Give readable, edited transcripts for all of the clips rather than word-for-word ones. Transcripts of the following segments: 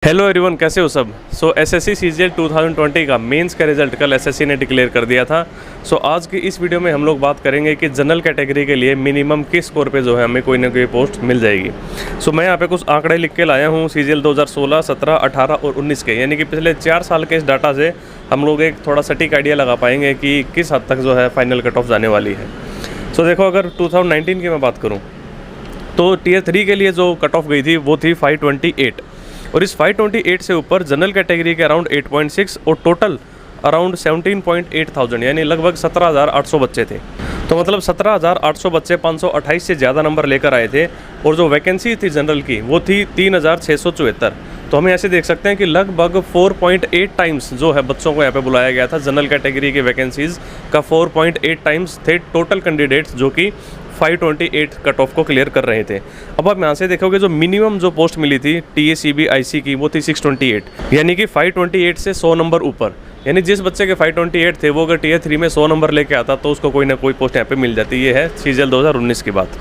Hello everyone, कैसे हो सब। एसएससी सीजीएल 2020 का मेंस का रिजल्ट कल एसएससी ने डिक्लेयर कर दिया था। आज की इस वीडियो में हम लोग बात करेंगे कि जनरल कैटेगरी के लिए मिनिमम किस स्कोर पे जो है हमें कोई ना कोई पोस्ट मिल जाएगी। मैं यहाँ पे कुछ आंकड़े लिख के लाया हूँ सीजीएल 2016, 17, 18 और 19 के, यानी कि पिछले 4 साल के इस डाटा से हम लोग एक थोड़ा सटीक आइडिया लगा पाएंगे कि किस हद तक जो है फाइनल कट ऑफ जाने वाली है। देखो, अगर 2019 की मैं बात करूँ तो टीयर 3 के लिए जो कट ऑफ गई थी वो थी 528, और इस 528 से ऊपर जनरल कैटेगरी के अराउंड 8.6 और टोटल अराउंड 17.8 थाउजेंड, यानी लगभग 17,800 बच्चे थे। तो मतलब 17,800 बच्चे 528 से ज़्यादा नंबर लेकर आए थे, और जो वैकेंसी थी जनरल की वो थी 3,674। तो हम ऐसे देख सकते हैं कि लगभग 4.8 टाइम्स जो है बच्चों को यहाँ पे बुलाया गया था। जनरल कैटेगरी की वैकेंसीज़ का 4.8 टाइम्स थे टोटल कैंडिडेट्स जो कि 528 कट ऑफ को क्लियर कर रहे थे। अब आप यहाँ से देखोगे जो मिनिमम जो पोस्ट मिली थी टीएसीबी आईसी की वो थी 628, यानी कि 528 से 100 नंबर ऊपर। यानी जिस बच्चे के 528 थे वो अगर टीयर 3 में 100 नंबर लेके आता तो उसको कोई ना कोई पोस्ट यहाँ पे मिल जाती। ये है सीजीएल 2019 की बात।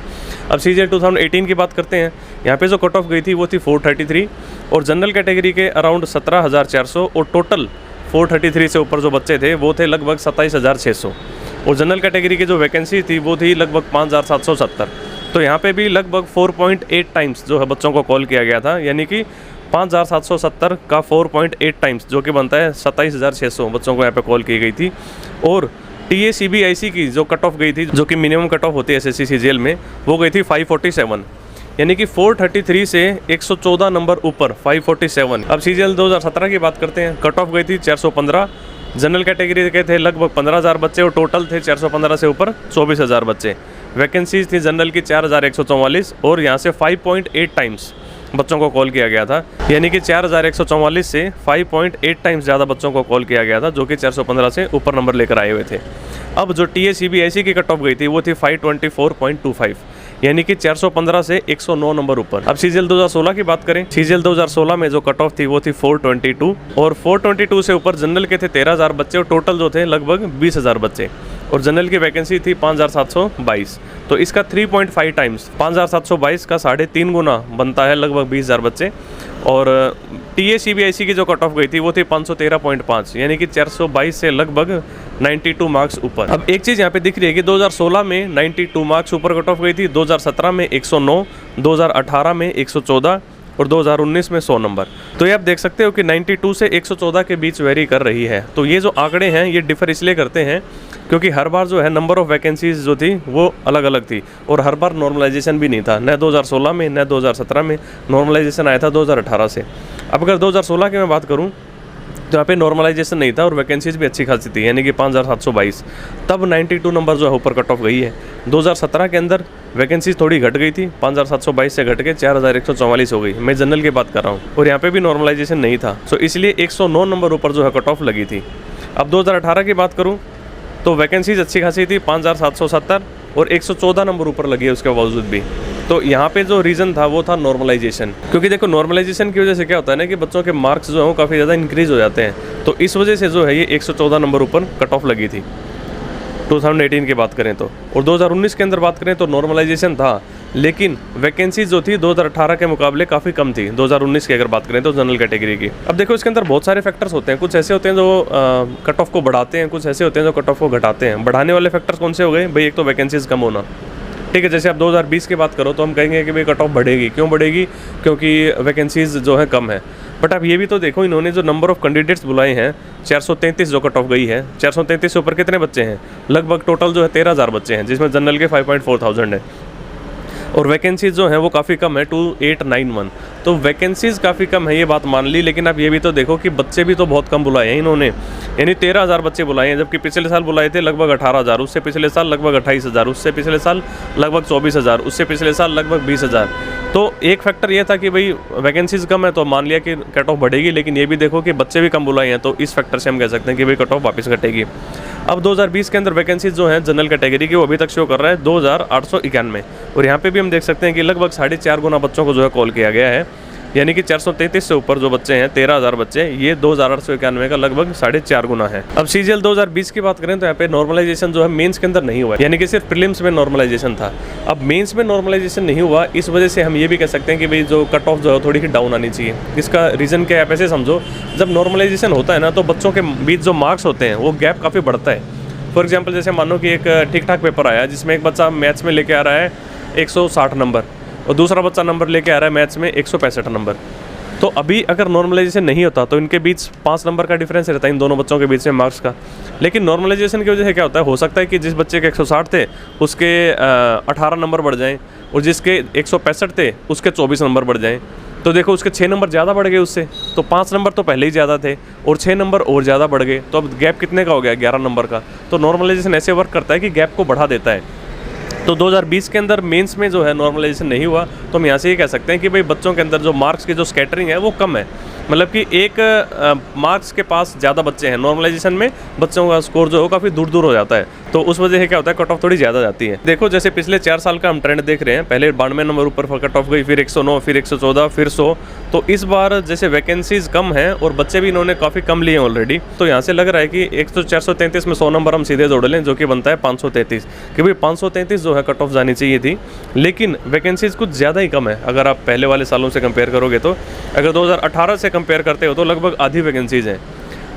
अब सीजीएल 2018 की बात करते हैं। यहाँ पे जो कट ऑफ गई थी वो थी 433, और जनरल कैटेगरी के अराउंड 17,400, और टोटल 433 से ऊपर जो बच्चे थे वो थे लगभग 27,600, और जनरल कैटेगरी की जो वैकेंसी थी वो थी लगभग 5,770। तो यहाँ पे भी लगभग 4.8 टाइम्स जो है बच्चों को कॉल किया गया था, यानी कि 5,770 का 4.8 टाइम्स जो कि बनता है 27,600 बच्चों को यहाँ पे कॉल की गई थी। और टीएसीबीआईसी की जो कट ऑफ गई थी, जो कि मिनिमम कट ऑफ होती है एसएससी सीजीएल में, वो गई थी 547, यानी कि 433 से 114 नंबर ऊपर 547। अब सीजीएल 2017 की बात करते हैं। कट ऑफ गई थी 415, जनरल कैटेगरी के थे लगभग 15,000 बच्चे, और टोटल थे 415 से ऊपर 24,000 बच्चे। वैकेंसीज थी जनरल की 4,144, और यहाँ से 5.8 टाइम्स बच्चों को कॉल किया गया था, यानी कि 4,144 से 5.8 टाइम्स ज़्यादा बच्चों को कॉल किया गया था जो कि 415 से ऊपर नंबर लेकर आए हुए थे। अब जो टीएसीबीआईसी की कट ऑफ गई थी वो थी 524.25, यानी कि 415 से 109 नंबर ऊपर। अब सीजीएल 2016 की बात करें। सीजीएल 2016 में जो कट ऑफ थी वो थी 422, और 422 से ऊपर जनरल के थे 13,000 बच्चे, और टोटल जो थे लगभग 20,000 बच्चे, और जनरल की वैकेंसी थी 5,722। तो इसका 3.5 टाइम्स 5,722 का 3.5 गुना बनता है लगभग 20,000 बच्चे। और टीएसीबीआईसी की जो कट ऑफ गई थी वो थी 513.5, यानी कि 422 से लगभग 92 मार्क्स ऊपर। अब एक चीज़ यहाँ पे दिख रही है कि 2016 में 92 मार्क्स ऊपर कट ऑफ गई थी, 2017 में 109, 2018 में 114, और 2019 में 100 नंबर। तो ये आप देख सकते हो कि 92 से 114 के बीच वेरी कर रही है। तो ये जो आंकड़े हैं ये डिफर इसलिए करते हैं क्योंकि हर बार जो है नंबर ऑफ़ वैकेंसीज जो थी वो अलग अलग थी, और हर बार नॉर्मलाइजेशन भी नहीं था, न 2016 में न 2017 में। नॉर्मलाइजेशन आया था 2018 से। अब अगर 2016 की मैं बात करूँ तो यहाँ पे नॉर्मलाइजेशन नहीं था और वैकेंसीज भी अच्छी खासी थी, यानी कि 5,722। तब 92 नंबर जो है ऊपर कट ऑफ गई है। 2017 के अंदर वैकेंसीज थोड़ी घट गई थी, 5,722 से घट के 4,144 हो गई। मैं जनरल की बात कर रहा हूँ, और यहाँ पे भी नॉर्मलाइजेशन नहीं था, इसलिए 109 नंबर ऊपर जो है कट ऑफ लगी थी। अब 2018 की बात करूँ तो वैकेंसीज अच्छी खासी थी, 5,770, और 114 नंबर ऊपर लगी है उसके बावजूद भी। तो यहाँ पे जो रीज़न था वो था नॉर्मलाइजेशन, क्योंकि देखो नॉर्मलाइजेशन की वजह से क्या होता है ना कि बच्चों के मार्क्स जो हैं वो काफ़ी ज़्यादा इंक्रीज़ हो जाते हैं। तो इस वजह से जो है ये 114 नंबर ऊपर कट ऑफ लगी थी 2018 की बात करें तो। और 2019 के अंदर बात करें तो नॉर्मलाइजेशन था, लेकिन वैकेंसी जो थी 2018 के मुकाबले काफ़ी कम थी 2019 की अगर बात करें तो जनरल कैटेगरी की। अब देखो इसके अंदर बहुत सारे फैक्टर्स होते हैं, कुछ ऐसे होते हैं जो कट ऑफ को बढ़ाते हैं, कुछ ऐसे होते हैं जो कट ऑफ को घटाते हैं। बढ़ाने वाले फैक्टर्स कौन से हो गए भाई? एक तो वैकेंसीज कम होना, ठीक है। जैसे आप 2020 की बात करो तो हम कहेंगे कि भाई कट ऑफ बढ़ेगी। क्यों बढ़ेगी? क्योंकि वैकेंसीज जो है कम है। बट आप ये भी तो देखो, इन्होंने जो नंबर ऑफ़ कैंडिडेट्स बुलाए हैं 433 जो कट ऑफ गई है, 433 से ऊपर कितने बच्चे हैं? लगभग टोटल जो है 13,000 बच्चे हैं, जिसमें जनरल के 5.4 थाउजेंड है, और वैकेंसीज जो है वो काफ़ी कम है 2891। तो वैकेंसीज़ काफ़ी कम है, ये बात मान ली, लेकिन आप ये भी तो देखो कि बच्चे भी तो बहुत कम बुलाए हैं इन्होंने, यानी 13,000 बच्चे बुलाए हैं, जबकि पिछले साल बुलाए थे लगभग 18,000, उससे पिछले साल लगभग 28,000, उससे पिछले साल लगभग 24,000, उससे पिछले साल लगभग 20,000। तो एक फैक्टर ये था कि भाई वैकेंसीज कम है तो मान लिया कि कट ऑफ बढ़ेगी, लेकिन ये भी देखो कि बच्चे भी कम बुलाए हैं, तो इस फैक्टर से हम कह सकते हैं कि भाई कट ऑफ वापस घटेगी। अब 2020 के अंदर वैकेंसीज जो हैं जनरल कैटेगरी की वो अभी तक शो कर रहा है 2,891, और यहाँ पे भी हम देख सकते हैं कि लगभग 4.5 गुना बच्चों को जो है कॉल किया गया है। यानी कि 433 से ऊपर जो बच्चे हैं, 13,000 बच्चे हैं, ये 2,891 का लगभग 4.5 गुना है। अब CGL 2020 की बात करें तो यहाँ पे नॉर्मलाइजेशन जो है मेंस के अंदर नहीं हुआ, यानी कि सिर्फ प्रीलिम्स में नॉर्मलाइजेशन था। अब मेंस में नॉर्मलाइजेशन नहीं हुआ, इस वजह से हम ये भी कह सकते हैं कि भाई जो कट ऑफ जो है थोड़ी डाउन आनी चाहिए। इसका रीज़न क्या है, आप ऐसे समझो, जब नॉर्मलाइजेशन होता है ना तो बच्चों के बीच जो मार्क्स होते हैं वो गैप काफ़ी बढ़ता है। फॉर एग्जाम्पल जैसे मानो कि एक ठीक ठाक पेपर आया जिसमें एक बच्चा मैथ्स में लेके आ रहा है 160 नंबर और दूसरा बच्चा नंबर लेके आ रहा है मैथ्स में 165 नंबर, तो अभी अगर नॉर्मलाइजेशन नहीं होता तो इनके बीच 5 नंबर का डिफरेंस रहता है इन दोनों बच्चों के बीच में मार्क्स का। लेकिन नॉर्मलाइजेशन की वजह से क्या होता है, हो सकता है कि जिस बच्चे के 160 थे उसके 18 नंबर बढ़ जाएं और जिसके 165 थे उसके 24 नंबर बढ़ जाएं। तो देखो उसके 6 नंबर ज़्यादा बढ़ गए उससे, तो 5 नंबर तो पहले ही ज़्यादा थे और 6 नंबर और ज़्यादा बढ़ गए, तो अब गैप कितने का हो गया, 11 नंबर का। तो नॉर्मलाइजेशन ऐसे वर्क करता है कि गैप को बढ़ा देता है। तो 2020 के अंदर मेंस में जो है नॉर्मलाइजेशन नहीं हुआ, तो हम यहाँ से ये कह सकते हैं कि भाई बच्चों के अंदर जो मार्क्स की जो स्कैटरिंग है वो कम है, मतलब कि एक मार्क्स के पास ज़्यादा बच्चे हैं। नॉर्मलाइजेशन में बच्चों का स्कोर जो है काफ़ी दूर दूर हो जाता है, तो उस वजह से क्या होता है कट ऑफ थोड़ी ज़्यादा जाती है। देखो जैसे पिछले 4 साल का हम ट्रेंड देख रहे हैं, पहले 92 नंबर ऊपर कट ऑफ गई, फिर 109, फिर 114, फिर 100। तो इस बार जैसे वैकेंसीज़ कम हैं और बच्चे भी इन्होंने काफ़ी कम लिए हैं ऑलरेडी, तो यहाँ से लग रहा है कि 433 में 100 नंबर हम सीधे जोड़ लें, जो कि बनता है 533, कि भाई 533 जो है कट ऑफ जानी चाहिए थी। लेकिन वैकेंसीज़ कुछ ज़्यादा ही कम है अगर आप पहले वाले सालों से कंपेयर करोगे। तो अगर 2018 से कंपेयर करते हो तो लगभग आधी वैकेंसीज़ हैं।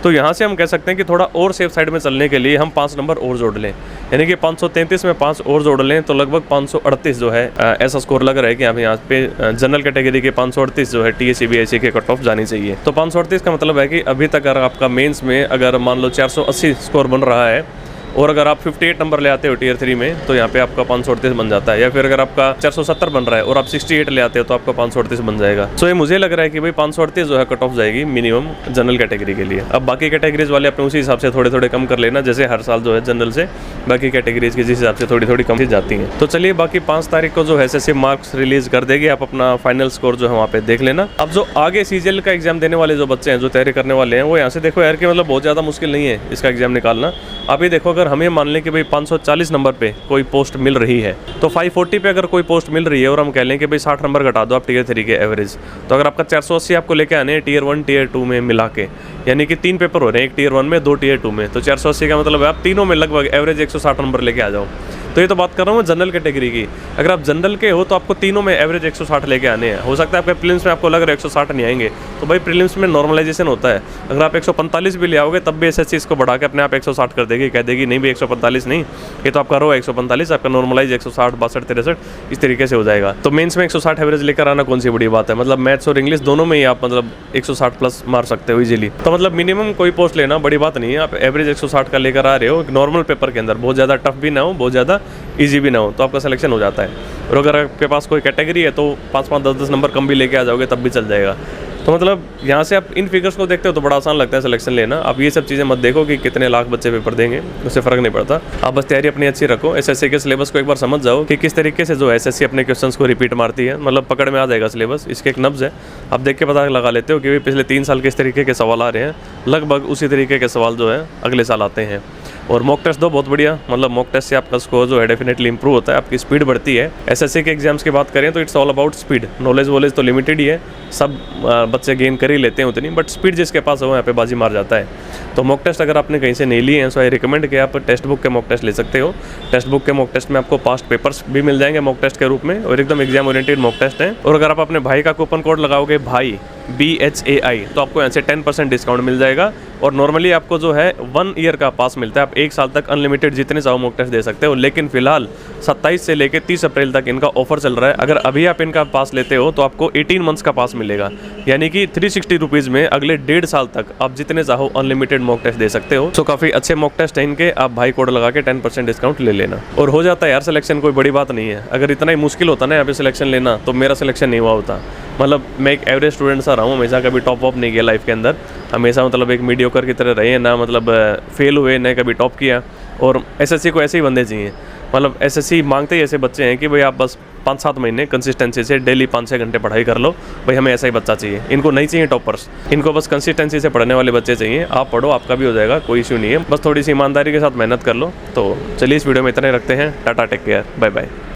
तो यहाँ से हम कह सकते हैं कि थोड़ा और सेफ साइड में चलने के लिए हम 5 नंबर और जोड़ लें, यानी कि 533 में 5 और जोड़ लें तो लगभग 538 जो है ऐसा स्कोर लग रहा है कि यहाँ पे जनरल कैटेगरी के 538 जो है TA CBSE के कट ऑफ जानी चाहिए। तो 538 का मतलब है कि अभी तक अगर आपका मेंस में अगर मान लो 480 स्कोर बन रहा है और अगर आप 58 नंबर ले आते हो टियर 3 में तो यहाँ पे आपका 538 बन जाता है, या फिर अगर आपका 470 बन रहा है और आप 68 ले आते हो तो आपका 538 बन जाएगा। सो ये मुझे लग रहा है कि भाई 538 जो है कट ऑफ जाएगी मिनिमम जनरल कैटेगरी के लिए। अब बाकी कैटेगरीज वाले अपने उसी हिसाब से थोड़े थोड़े कम कर लेना, जैसे हर साल जो है जनरल से बाकी कैटेगरीज के जिस हिसाब से थोड़ी थोड़ी कम जाती हैं। तो चलिए बाकी 5 तारीख को जो है SSC मार्क्स रिलीज कर देगी, आप अपना फाइनल स्कोर जो है वहाँ पे देख लेना। अब जो आगे CGL का एग्जाम देने वाले जो बच्चे हैं, जो तैयारी करने वाले हैं, वो यहाँ से देखो यार कि मतलब बहुत ज़्यादा मुश्किल नहीं है इसका एग्जाम निकालना। आप ये देखो अगर हमें मान लें कि भाई 540 नंबर पे कोई पोस्ट मिल रही है, तो 540 पे अगर कोई पोस्ट मिल रही है और हम कह लें कि भाई 60 नंबर घटा दो आप टियर 3 के एवरेज, तो अगर आपका 480 आपको लेके आने हैं टियर 1 टियर 2 में मिला के, यानी कि 3 पेपर हो रहे हैं, एक टियर 1 में 2 टियर 2 में, तो 480 का मतलब है आप तीनों में लगभग एवरेज 160 नंबर लेके आ जाओ। तो ये तो बात कर रहा हूँ मैं जनरल कैटेगरी की। अगर आप जनरल के हो तो आपको तीनों में एवरेज 160 लेके आने हैं। हो सकता है आपके प्रीलिम्स में आपको लग रहा है 160 नहीं आएंगे, तो भाई प्रीलिम्स में नॉर्मलाइजेशन होता है। अगर आप 145 भी ले आओगे तब भी SSC इसको बढ़ा के अपने आप 160 कर देगी, कह देगी नहीं भाई 145 नहीं, ये तो आपका रो 145, आपका नॉर्मलाइज 160, 62, 63 इस तरीके से हो जाएगा। तो मेंस में 160 एवरेज लेकर आना कौन सी बड़ी बात है, मतलब मैथ्स और इंग्लिश दोनों में ही आप मतलब 160 प्लस मार सकते हो इजीली। तो मतलब मिनिमम कोई पोस्ट लेना बड़ी बात नहीं है, आप एवरेज 160 का लेकर आ रहे हो नॉर्मल पेपर के अंदर, बहुत ज़्यादा टफ भी ना हो, बहुत ज़्यादा ईजी भी ना हो, तो आपका सिलेक्शन हो जाता है। और अगर आपके पास कोई कैटेगरी है तो 5-5, 10-10 नंबर कम भी लेके आ जाओगे तब भी चल जाएगा। तो मतलब यहाँ से आप इन फिगर्स को देखते हो तो बड़ा आसान लगता है सिलेक्शन लेना। आप ये सब चीज़ें मत देखो कि कितने लाख बच्चे पेपर देंगे, उससे फ़र्क नहीं पड़ता। आप बस तैयारी अपनी अच्छी रखो, SSC के सिलेबस को एक बार समझ जाओ कि किस तरीके से जो SSC अपने क्वेश्चंस को रिपीट मारती है, मतलब पकड़ में आ जाएगा सिलेबस। इसके एक नब्ज़ है, आप देख के पता लगा लेते हो कि भाई पिछले 3 साल किस तरीके के सवाल आ रहे हैं, लगभग उसी तरीके के सवाल जो है अगले साल आते हैं। और मॉक टेस्ट दो बहुत बढ़िया, मतलब मॉक टेस्ट से आपका स्कोर जो है डेफिनेटली इंप्रूव होता है, आपकी स्पीड बढ़ती है। SSC के एग्जाम्स की बात करें तो it's all about speed. Knowledge वॉलेज तो लिमिटेड ही है, सब बच्चे गेन कर ही लेते हैं उतनी, बट स्पीड जिसके पास हो यहाँ पे बाजी मार जाता है। तो मॉक टेस्ट अगर आपने कहीं से नहीं लिए हैं सो आई रिकमेंड कि आप टेक्स्ट बुक के मॉक टेस्ट ले सकते हो। टेक्स्ट बुक के मॉक टेस्ट में आपको पास्ट पेपर्स भी मिल जाएंगे मॉक टेस्ट के रूप में, और एकदम एग्जाम ओरिएंटेड मॉक टेस्ट है। और अगर आप अपने भाई का कूपन कोड लगाओगे भाई BHAI तो आपको यहाँ से 10% डिस्काउंट मिल जाएगा। और नॉर्मली आपको जो है 1 ईयर का पास मिलता है, आप 1 साल तक अनलिमिटेड जितने चाहो मॉक टेस्ट दे सकते हो। लेकिन फिलहाल 27 से लेकर 30 अप्रैल तक इनका ऑफर चल रहा है। अगर अभी आप इनका पास लेते हो तो आपको 18 मंथ्स का पास मिलेगा, यानी कि 360 रुपीज़ में अगले 1.5 साल तक आप जितने चाहो अनलिमिटेड मॉक टेस्ट दे सकते हो। सो काफ़ी अच्छे मॉक टेस्ट है इनके, आप भाई कोड लगा के 10% डिस्काउंट ले लेना और हो जाता है यार सिलेक्शन, कोई बड़ी बात नहीं है। अगर इतना ही मुश्किल होता ना यहाँ पे सिलेक्शन लेना तो मेरा सिलेक्शन नहीं हुआ होता। मतलब मैं एक एवरेज स्टूडेंट सा रहा हूँ, हमेशा कभी टॉप वॉप नहीं किया लाइफ के अंदर, हमेशा मतलब एक मीडियोकर की तरह रहे ना, मतलब फेल हुए ना कभी टॉप किया। और SSC को ऐसे ही बंदे चाहिए, मतलब SSC मांगते ही ऐसे बच्चे हैं कि भाई आप बस 5-7 महीने कंसिस्टेंसी से डेली 5-6 घंटे पढ़ाई कर लो, भाई हमें ऐसा ही बच्चा चाहिए। इनको नहीं चाहिए टॉपर्स, इनको बस कंसिस्टेंसी से पढ़ने वाले बच्चे चाहिए। आप पढ़ो, आपका भी हो जाएगा, कोई इशू नहीं है, बस थोड़ी सी ईमानदारी के साथ मेहनत कर लो। तो चलिए इस वीडियो में इतना ही रखते हैं, tata, take care, bye bye.